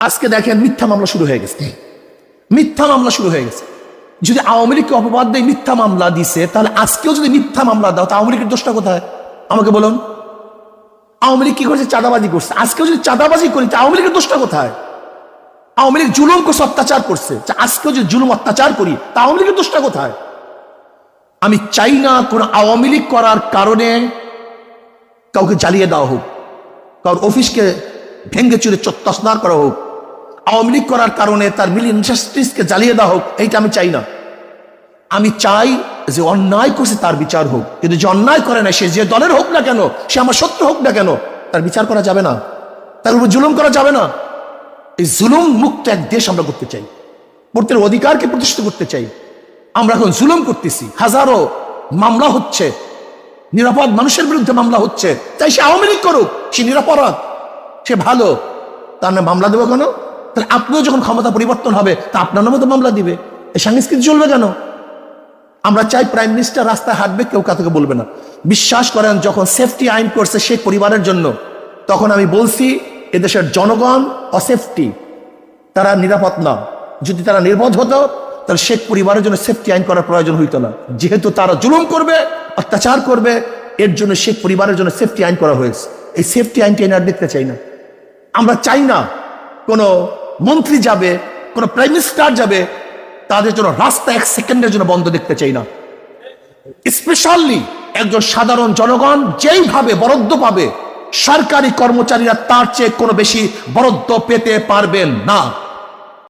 আজকে দেখেন মিথ্যা মামলা শুরু হয়ে গেছে, মিথ্যা মামলা শুরু হয়ে গেছে। যদি আওয়ামী লীগকে অপবাদ দিয়ে মিথ্যা মামলা দিছে, তাহলে আজকেও যদি মিথ্যা মামলা দাও, তা আওয়ামী লীগের দোষটা কোথায় আমাকে বলুন? আওয়ামী লীগ কি করছে? চাঁদাবাজি করছে। আজকেও যদি চাঁদাবাজি করি, তা আওয়ামী লীগের দোষটা কোথায়? আওয়ামী লীগ জুলুম করছে, অত্যাচার করছে। আজকেও যদি জুলুম অত্যাচার করি, তা আওয়ামী লীগের দোষটা কোথায়? আমি চাই না কোন আওয়ামী লীগ করার কারণে কাউকে জ্বালিয়ে দেওয়া হোক, কারোর অফিসকে ভেঙ্গে চুরে তছনছ করা হোক, আওয়ামী লীগ করার কারণে তার মিল ইন্ডাস্ট্রিজকে জ্বালিয়ে দেওয়া হোক। এইটা আমি চাই না। আমি চাই যে অন্যায় করছে তার বিচার হোক, কিন্তু যে অন্যায় করে না, সে যে দলের হোক না কেন, সে আমার শত্রু হোক না কেন, তার বিচার করা যাবে না, তার উপর জুলুম করা যাবে না। এই জুলুম মুক্ত এক দেশ আমরা করতে চাই, প্রত্যেকের অধিকারকে প্রতিষ্ঠিত করতে চাই। আমরা এখন জুলুম করতেছি, হাজারো মামলা হচ্ছে, নিরাপদ মানুষের বিরুদ্ধে মামলা হচ্ছে। তাই সে আওয়ামী লীগ করুক, সে নিরাপরাধ, সে ভালো, তার নামে মামলা দেবো কেন? তাহলে আপনিও যখন ক্ষমতা পরিবর্তন হবে, তা আপনার নামে তো মামলা দিবে। এই সংস্কৃতি চলবে কেন? আমরা চাই প্রাইম মিনিস্টার রাস্তায় হাঁটবে, কেউ কাউকে বলবে না। বিশ্বাস করেন, যখন সেফটি আইন করছে শেখ পরিবারের জন্য, তখন আমি বলছি এদেশের জনগণ অসেফটি, তারা নিরাপদ না। যদি তারা নির্বোধ হতো, তাহলে শেখ পরিবারের জন্য সেফটি আইন করার প্রয়োজন হইতো না। যেহেতু তারা জুলুম করবে, অত্যাচার করবে, এর জন্য শেখ পরিবারের জন্য সেফটি আইন করা হয়েছে। এই সেফটি আইনটি এনে আর দেখতে চাই না। আমরা চাই না কোনো মন্ত্রী যাবে, কোনো প্রাইম মিনিস্টার যাবে, তাদের জন্য রাস্তা এক সেকেন্ডের জন্য বন্ধ দেখতে চাই না। স্পেশালি একজন সাধারণ জনগণ যেইভাবে বরাদ্দ পাবে, সরকারি কর্মচারীরা তার চেয়ে কোনো বেশি বরাদ্দ পেতে পারবেন না।